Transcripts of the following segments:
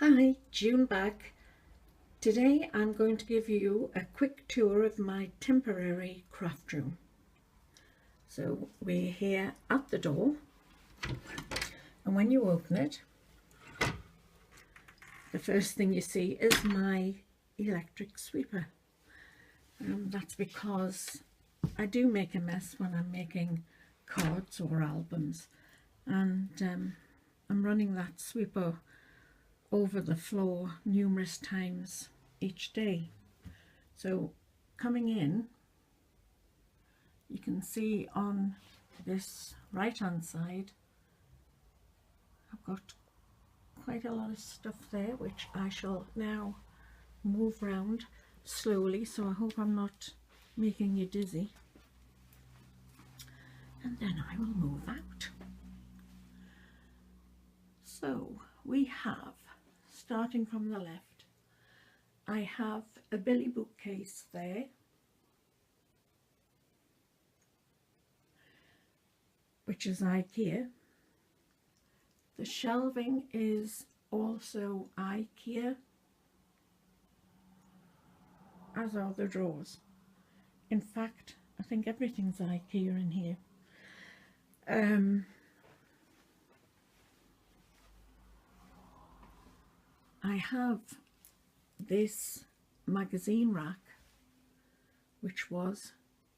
Hi, June back. Today I'm going to give you a quick tour of my temporary craft room. So we're here at the door, and when you open it, the first thing you see is my electric sweeper. That's because I do make a mess when I'm making cards or albums, and I'm running that sweeper over the floor numerous times each day. So coming in, you can see on this right hand side I've got quite a lot of stuff there which I shall now move round slowly, so I hope I'm not making you dizzy, and then I will move out. So we have, starting from the left, I have a Billy bookcase there, which is IKEA. The shelving is also IKEA, as are the drawers. In fact, I think everything's IKEA in here. I have this magazine rack, which was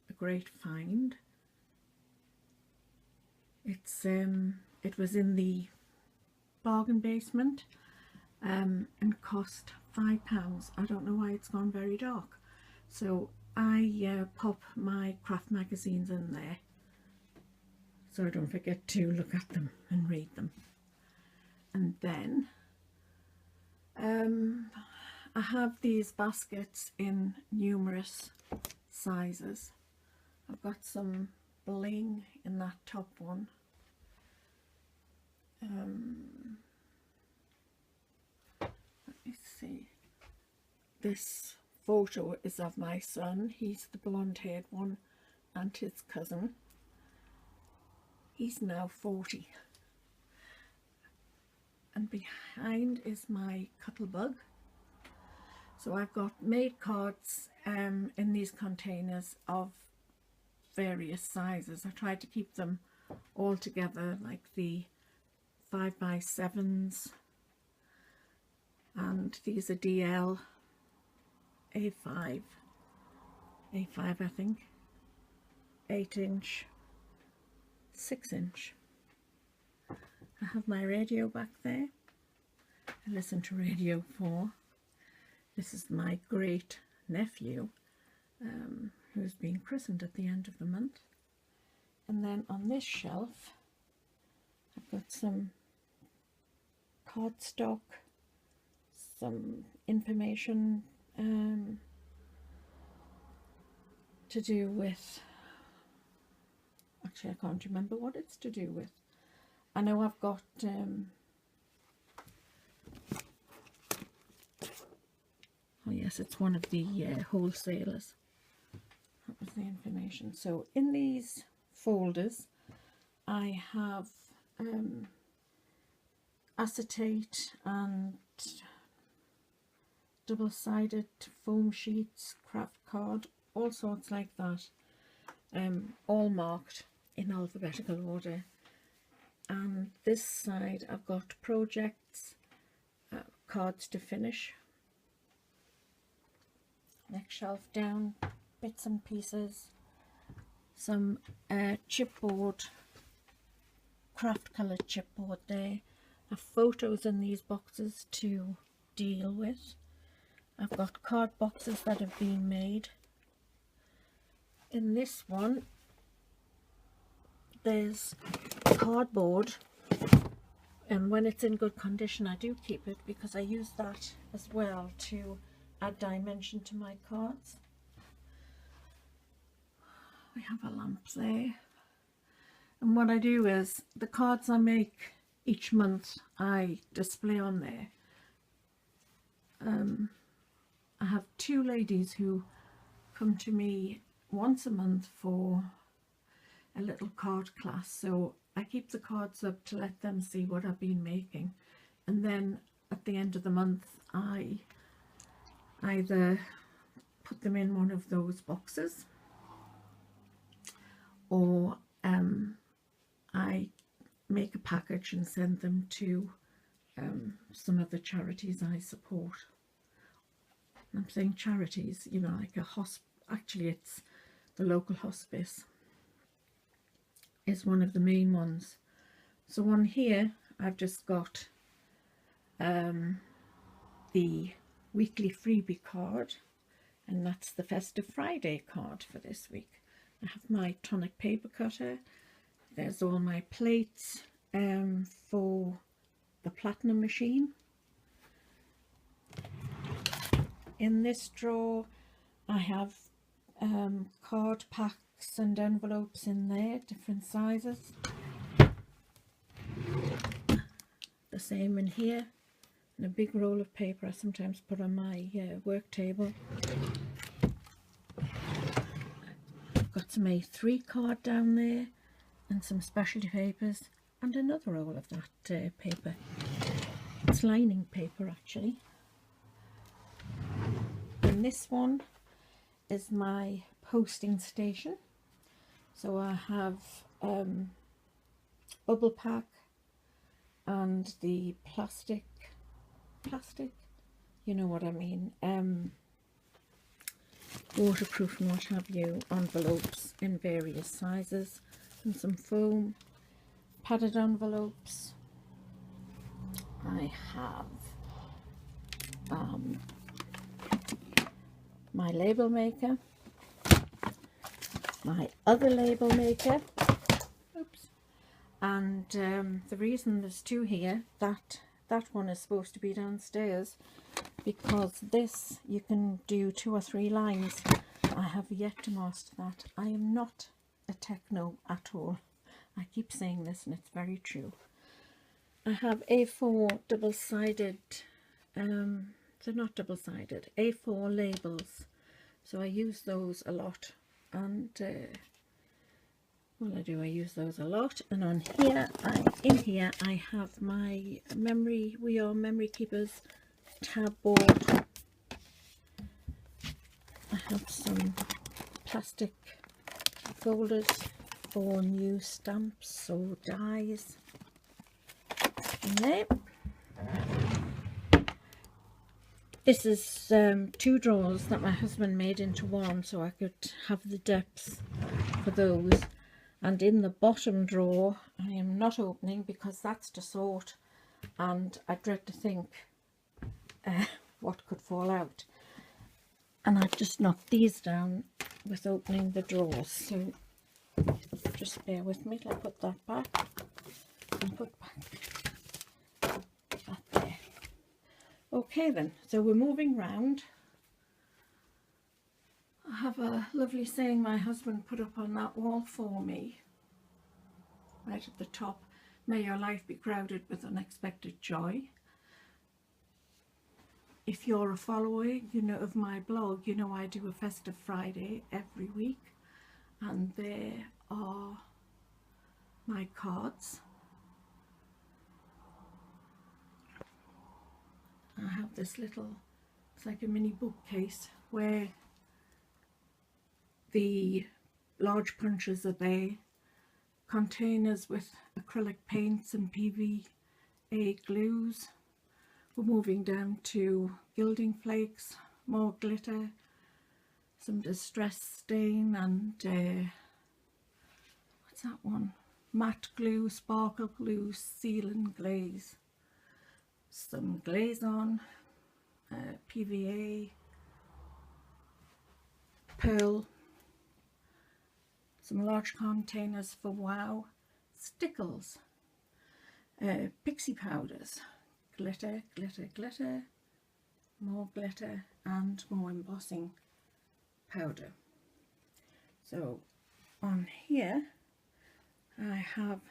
a great find. It was in the bargain basement and cost £5. I don't know why it's gone very dark, so I pop my craft magazines in there so I don't forget to look at them and read them. And then I have these baskets in numerous sizes. I've got some bling in that top one. Let me see. This photo is of my son. He's the blonde-haired one, and his cousin. He's now 40. And behind is my Cuttlebug. So I've got made cards in these containers of various sizes. I tried to keep them all together, like the 5x7s, and these are DL A5 I think, 8-inch, 6-inch. I have my radio back there. I listen to Radio 4. This is my great nephew who's been christened at the end of the month. And then on this shelf I've got some cardstock, some information to do with, actually I can't remember what it's to do with. I know I've got oh yes, it's one of the wholesalers. That was the information. So in these folders I have acetate and double-sided foam sheets, craft card, all sorts like that, all marked in alphabetical order. And this side I've got projects, cards to finish. Next shelf down, bits and pieces, some chipboard, craft coloured chipboard there. I have photos in these boxes to deal with. I've got card boxes that have been made. In this one there's cardboard, and when it's in good condition I do keep it because I use that as well to add dimension to my cards. We have a lamp there, and what I do is the cards I make each month I display on there. I have two ladies who come to me once a month for a little card class, so I keep the cards up to let them see what I've been making, and then at at the end of the month I either put them in one of those boxes, or I make a package and send them to some of the charities I support. I'm saying charities, you know, like actually it's the local hospice is one of the main ones. So on here I've just got the weekly freebie card, and that's the Festive Friday card for this week. I have my tonic paper cutter. There's all my plates for the platinum machine. In this drawer I have card packs and envelopes in there, different sizes. The same in here, and a big roll of paper I sometimes put on my work table. I've got some A3 card down there and some specialty papers and another roll of that paper. It's lining paper actually. And this one is my posting station. So I have bubble pack and the plastic, you know what I mean, waterproof and what have you, envelopes in various sizes, and some foam, padded envelopes. I have my label maker, my other label maker, oops, and the reason there's two here, that one is supposed to be downstairs, because this you can do 2 or 3 lines. I have yet to master that. I am not a techno at all. I keep saying this and it's very true. I have A4 double-sided, they're not double-sided, A4 labels, so I use those a lot, and well, I use those a lot. And on here, in here I have my memory, We Are Memory Keepers tab board. I have some plastic folders for new stamps or dies in there. This is 2 drawers that my husband made into one so I could have the depths for those. And in the bottom drawer I am not opening because that's to sort, and I dread to think what could fall out. And I've just knocked these down with opening the drawers, so just bear with me till I put that back and put back that there. Okay then, so we're moving round. I have a lovely saying my husband put up on that wall for me, right at the top: may your life be crowded with unexpected joy. If you're a follower, you know, of my blog, you know I do a Festive Friday every week, and there are my cards. I have this little, it's like a mini bookcase where the large punches are there, containers with acrylic paints and PVA glues. We're moving down to gilding flakes, more glitter, some distress stain, and what's that one? Matte glue, sparkle glue, seal and glaze. Some glaze on, PVA, pearl, some large containers for wow, stickles, pixie powders, glitter, glitter, glitter, more glitter, and more embossing powder. So on here I have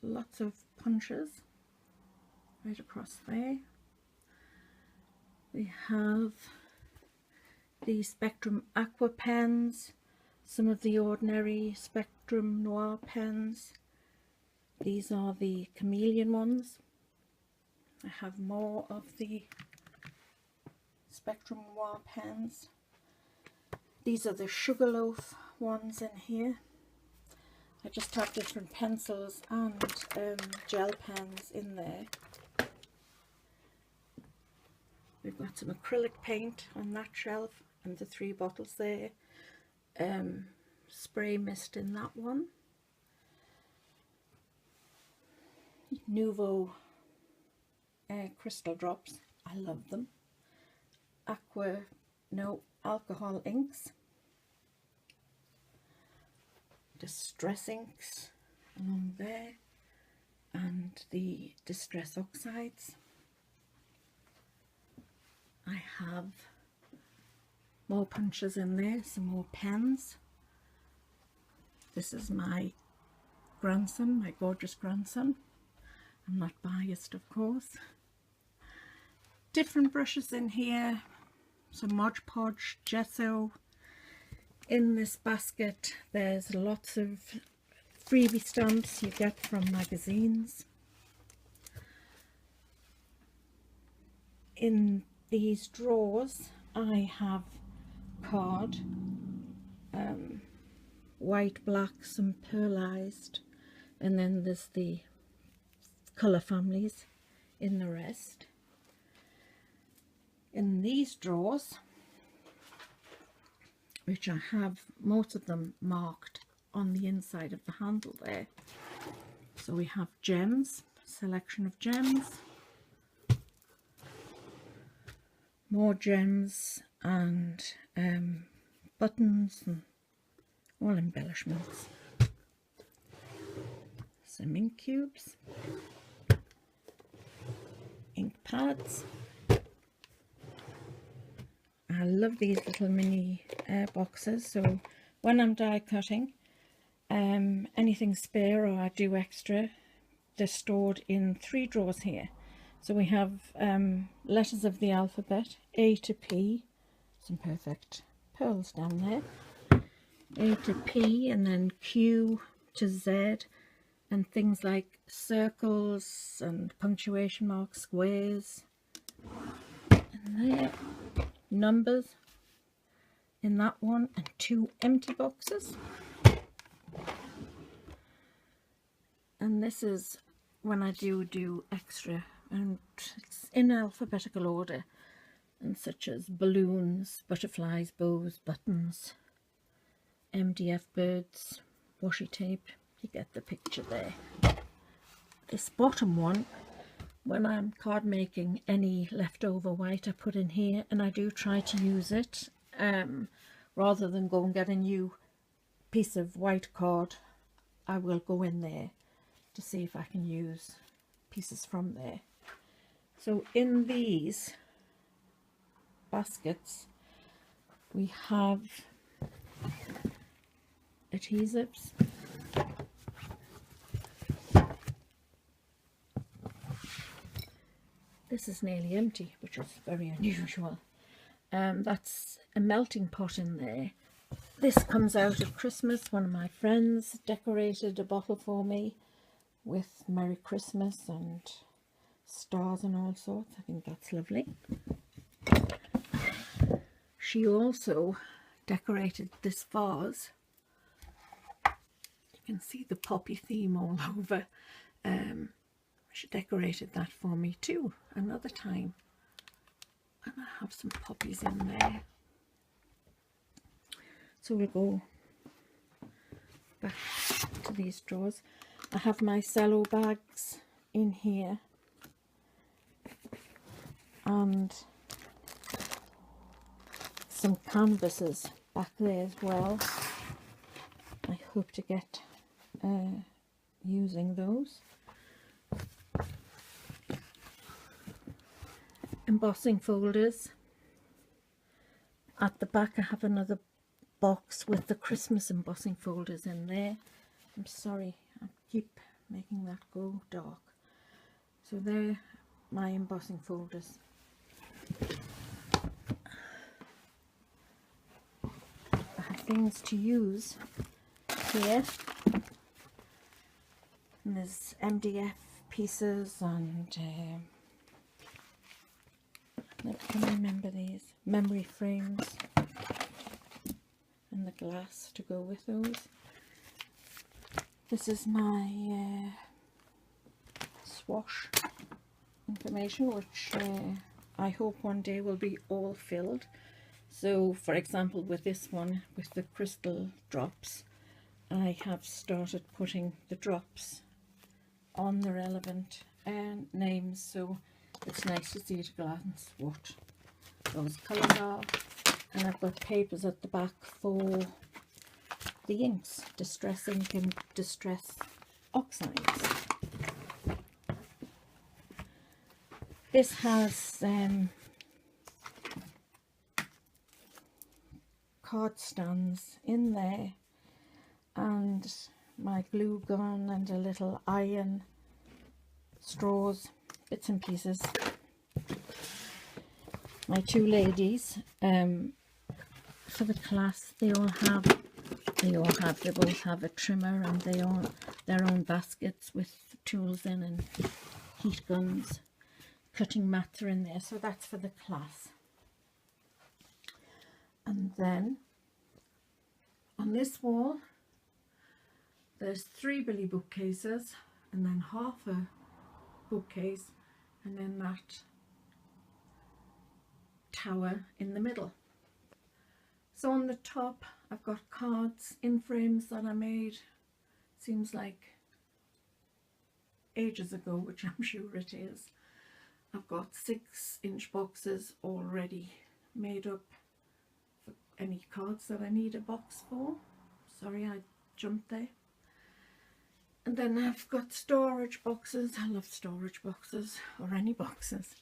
lots of punches right across there. We have the Spectrum Aqua pens, some of the ordinary Spectrum Noir pens. These are the chameleon ones. I have more of the Spectrum Noir pens. These are the Sugarloaf ones in here. I just have different pencils and gel pens in there. We've got some acrylic paint on that shelf and the 3 bottles there. Spray mist in that one. Nouveau crystal drops. I love them. No alcohol inks. Distress inks along there. And the Distress Oxides. I have more punches in there, some more pens. This is my grandson, my gorgeous grandson. I'm not biased, of course. Different brushes in here, some Mod Podge gesso. In this basket there's lots of freebie stamps you get from magazines. In these drawers I have card, white, black, some pearlized, and then there's the colour families in the rest. In these drawers, which I have most of them marked on the inside of the handle there, so we have gems, selection of gems, more gems, and buttons and all embellishments. Some ink cubes, ink pads. I love these little mini boxes, so when I'm die cutting, anything spare or I do extra, they're stored in 3 drawers here. So we have letters of the alphabet, A to P, some perfect pearls down there, A to P, and then Q to Z, and things like circles and punctuation marks, squares, and there, numbers in that one, and 2 empty boxes. And this is when I do extra, and it's in alphabetical order, and such as balloons, butterflies, bows, buttons, MDF birds, washi tape. You get the picture there. This bottom one, when I'm card making, any leftover white I put in here, and I do try to use it rather than go and get a new piece of white card. I will go in there to see if I can use pieces from there. So in these baskets we have adhesives, this is nearly empty, which is very unusual. That's a melting pot in there. This comes out at Christmas. One of my friends decorated a bottle for me with Merry Christmas and stars and all sorts. I think that's lovely. She also decorated this vase. You can see the poppy theme all over. She decorated that for me too another time, and I have some poppies in there. So we'll go back to these drawers. I have my Saddlebags in here, and some canvases back there as well. I hope to get using those. Embossing folders. At the back I have another box with the Christmas embossing folders in there. I'm sorry, I keep making that go dark. So they're my embossing folders. I have things to use here. And there's MDF pieces and can remember these memory frames and the glass to go with those. This is my swash information, which I hope one day will be all filled. So for example, with this one, with the crystal drops, I have started putting the drops on the relevant names, so it's nice to see at a glance what those colours are. And I've got papers at the back for the inks, Distress Ink and Distress Oxides. This has card stands in there, and my glue gun and a little iron, straws, bits and pieces. My two ladies for the class, they both have a trimmer and their own baskets with tools in and heat guns. Cutting mats are in there, so that's for the class. And then on this wall there's 3 Billy bookcases, and then half a bookcase, and then that tower in the middle. So on the top I've got cards in frames that I made, seems like ages ago, which I'm sure it is. I've got 6-inch boxes already made up for any cards that I need a box for. Sorry, I jumped there. And then I've got storage boxes. I love storage boxes, or any boxes.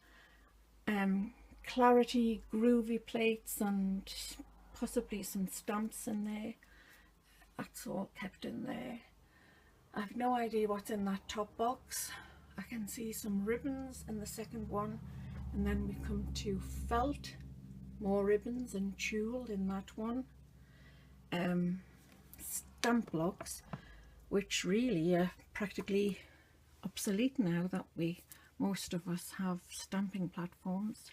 Clarity groovy plates and possibly some stamps in there. That's all kept in there. I've no idea what's in that top box. I can see some ribbons in the second one, and then we come to felt, more ribbons and tulle in that one. Stamp blocks, which really are practically obsolete now that most of us have stamping platforms.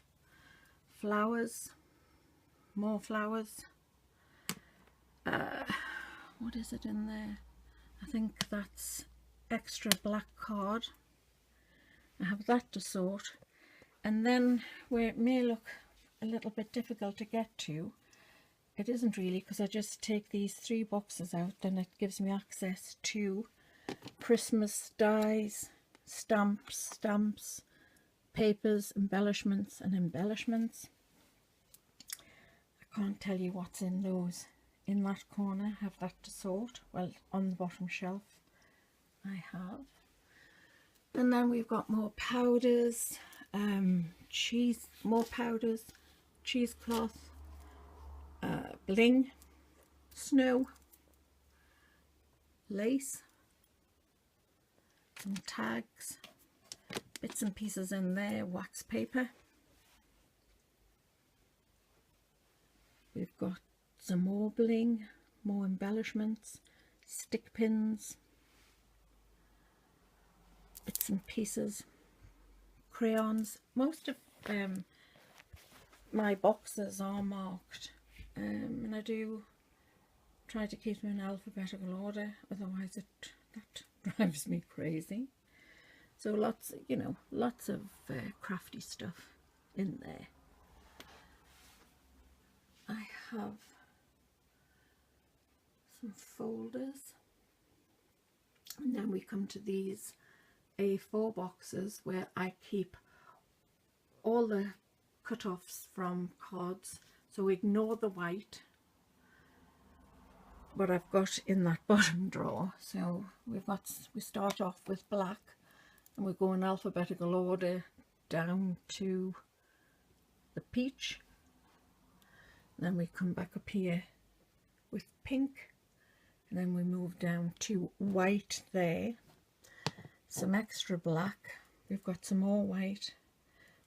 Flowers, more flowers. What is it in there? I think that's extra black card. I have that to sort, and then where it may look a little bit difficult to get to, it isn't really, because I just take these 3 boxes out and it gives me access to Christmas dies, stamps, papers, embellishments and embellishments. I can't tell you what's in those. In that corner, I have that to sort. Well, on the bottom shelf I have. And then we've got more powders, more powders, cheesecloth, bling, snow, lace, some tags, bits and pieces in there, wax paper. We've got some more bling, more embellishments, stick pins, bits and pieces, crayons. Most of my boxes are marked, and I do try to keep them in alphabetical order, otherwise that drives me crazy. So lots of crafty stuff in there. I have some folders, and then we come to these A4 boxes where I keep all the cut-offs from cards, so ignore the white, but I've got in that bottom drawer. So we start off with black, and we go in alphabetical order down to the peach, then we come back up here with pink, and then we move down to white there, some extra black, we've got some more white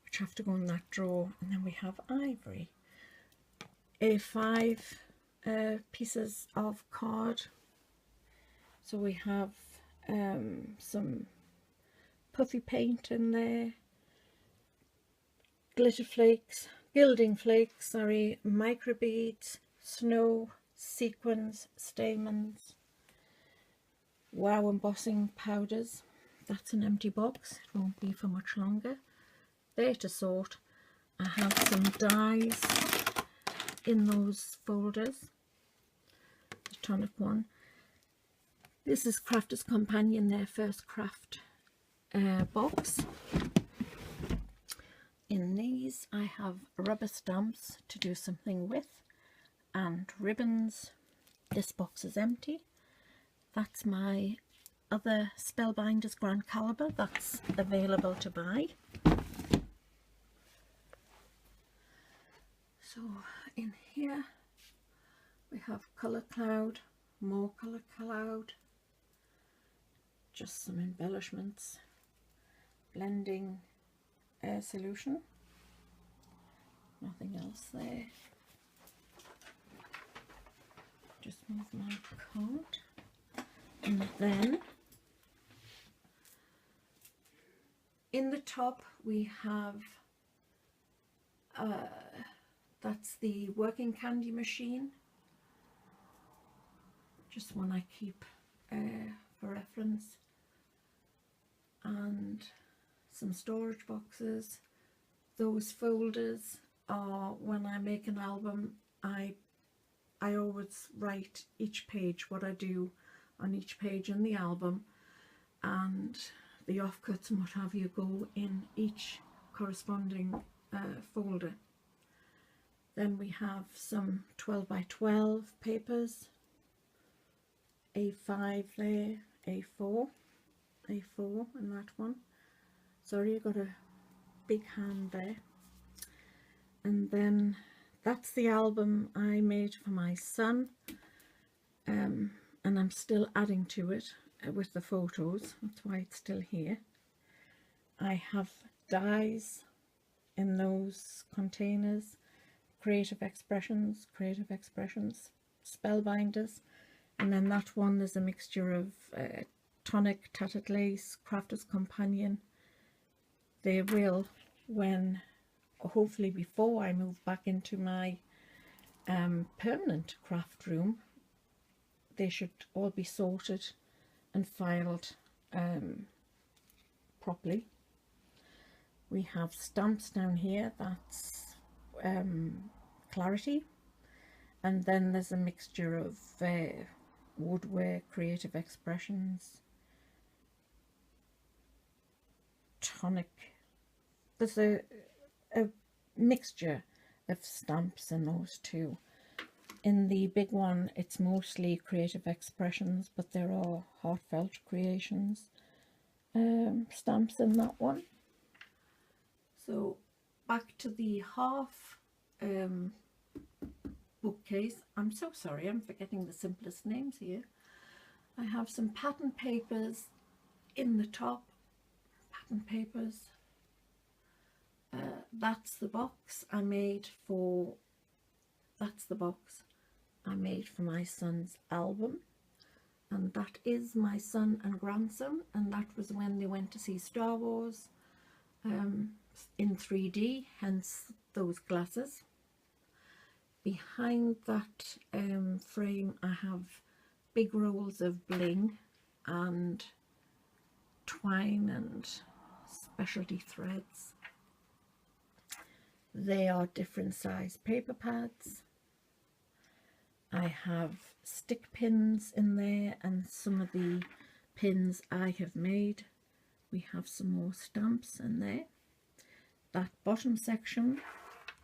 which have to go in that drawer, and then we have ivory. A5 pieces of card, so we have some puffy paint in there, glitter flakes, gilding flakes, sorry, microbeads, snow, sequins, stamens, wow embossing powders. That's an empty box, it won't be for much longer. There to sort. I have some dies in those folders, the tonic one. This is Crafter's Companion, their first craft box. In these I have rubber stamps to do something with and ribbons. This box is empty. That's my other Spellbinders Grand Caliber that's available to buy. So in here we have Colour Cloud, more Colour Cloud, just some embellishments, blending air solution, nothing else there. Just move my card, and then in the top we have that's the working candy machine, just one I keep for reference, and some storage boxes. Those folders are when I make an album, I always write each page, what I do on each page in the album, and the offcuts and what have you go in each corresponding folder. Then we have some 12 by 12 papers, A5 there, A4 in that one. Sorry, I got a big hand there. And then that's the album I made for my son, and I'm still adding to it with the photos, that's why it's still here. I have dies in those containers, Creative Expressions, Spellbinders, and then that one is a mixture of Tonic, Tattered Lace, Crafter's Companion. They will, when, hopefully before I move back into my permanent craft room, they should all be sorted and filed properly. We have stamps down here, that's Clarity, and then there's a mixture of Woodware, Creative Expressions, Tonic. There's a mixture of stamps in those two. In the big one it's mostly Creative Expressions, but there are Heartfelt Creations stamps in that one. So back to the half bookcase. I'm so sorry, I'm forgetting the simplest names here. I have some pattern papers in the top, pattern papers. That's the box I made for, my son's album, and that is my son and grandson, and that was when they went to see Star Wars in 3D, hence those glasses. Behind that frame I have big rolls of bling and twine and specialty threads. They are different size paper pads. I have stick pins in there and some of the pins I have made. We have some more stamps in there. That bottom section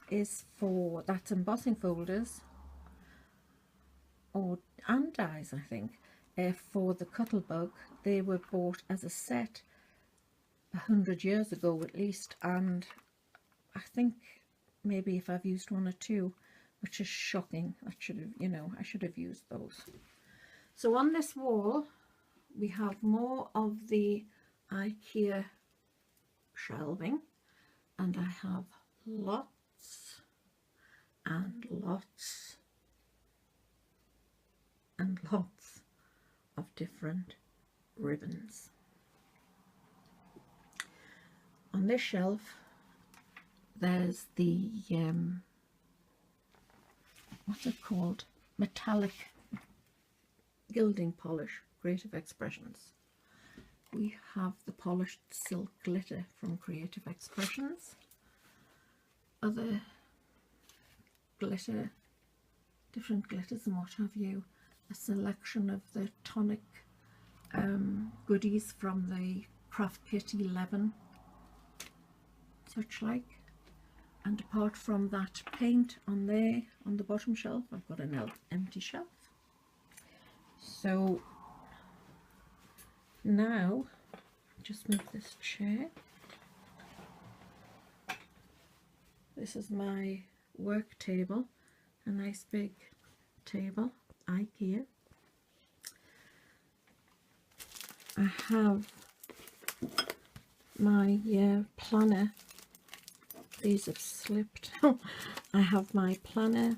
is for, that's embossing folders and dies, I think, for the Cuttlebug. They were bought as a set 100 years ago at least, and I think maybe if I've used one or two, which is shocking. I should have, you know, I should have used those. So on this wall we have more of the IKEA shelving, and I have lots and lots and lots of different ribbons. On this shelf there's the what's it called, metallic gilding polish, Creative Expressions. We have the polished silk glitter from Creative Expressions. Other glitter, different glitters and what have you. A selection of the tonic goodies from the Craft Kit 11, such like. And apart from that paint on there, on the bottom shelf, I've got an empty shelf. So now, just move this chair. This is my work table, a nice big table, IKEA. I have my planner. These have slipped. I have my planner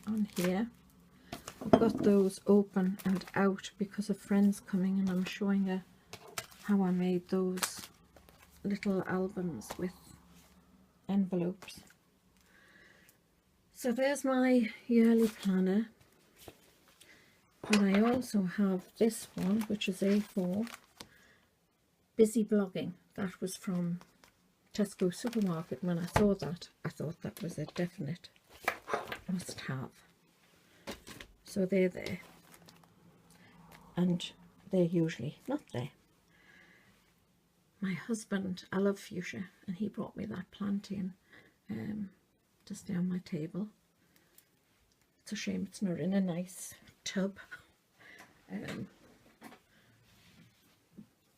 on here. I've got those open and out because of friends coming, and I'm showing her how I made those little albums with envelopes. So there's my yearly planner. But I also have this one, which is A4, Busy Blogging. That was from Tesco Supermarket. When I saw that, I thought that was a definite must-have. So they're there, and they're usually not there. My husband, I love fuchsia, and he brought me that plant in to stay on my table. It's a shame it's not in a nice tub, and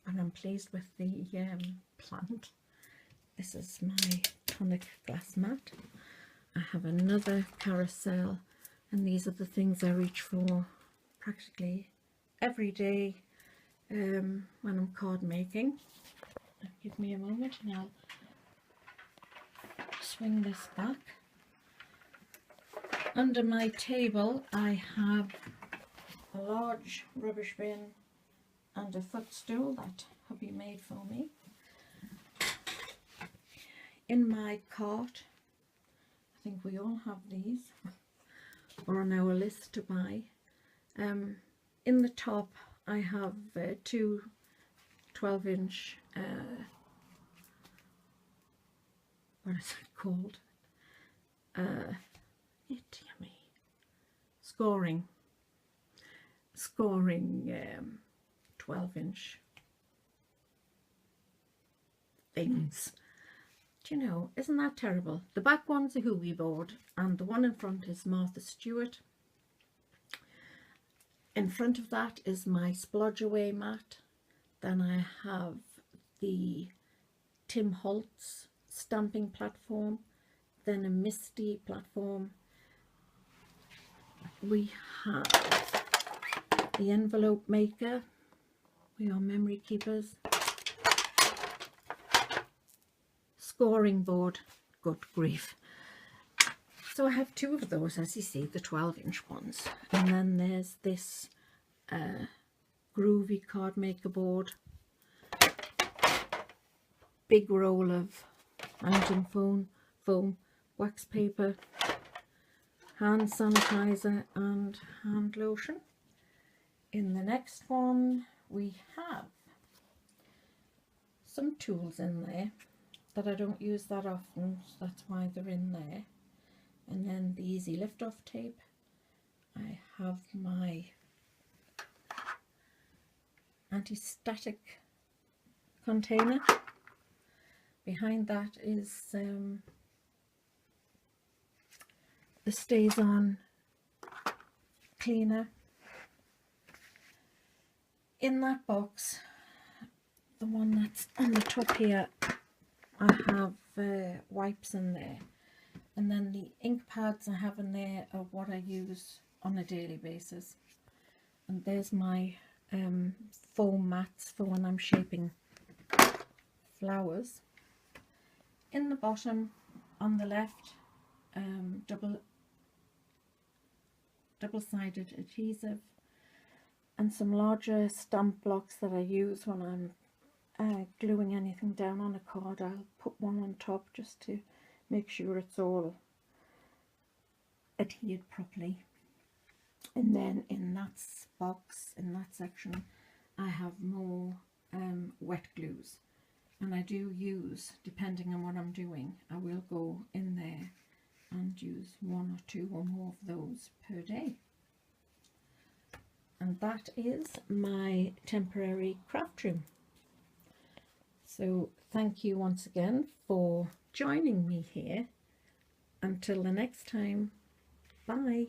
I'm pleased with the plant. This is my tonic glass mat. I have another carousel, and these are the things I reach for practically every day when I'm card making. Give me a moment and I'll swing this back. Under my table I have a large rubbish bin and a footstool that hubby made for me. In my cart, I think we all have these, or on our list to buy. In the top I have two 12-inch, what is it called? Scoring 12-inch things. Do you know, isn't that terrible? The back one's a Hooey board and the one in front is Martha Stewart. In front of that is my splodge away mat. Then I have the Tim Holtz stamping platform, then a Misty platform. We have the envelope maker. We are memory keepers. Scoring board, good grief. So I have two of those, as you see, the 12-inch ones. And then there's this groovy card maker board. Big roll of mountain foam, wax paper, hand sanitizer and hand lotion. In the next one we have some tools in there that I don't use that often, so that's why they're in there. And then the easy lift off tape. I have my anti-static container. Behind that is the Stays On cleaner. In that box, the one that's on the top here, I have wipes in there, and then the ink pads I have in there are what I use on a daily basis. And there's my foam mats for when I'm shaping flowers. In the bottom on the left, double-sided adhesive and some larger stamp blocks that I use when I'm gluing anything down on a card, I'll put one on top just to make sure it's all adhered properly. And then in that box, in that section, I have more wet glues, and I do use, depending on what I'm doing, I will go in there and use 1 or 2 or more of those per day. And that is my temporary craft room. So thank you once again for joining me here. Until the next time, bye.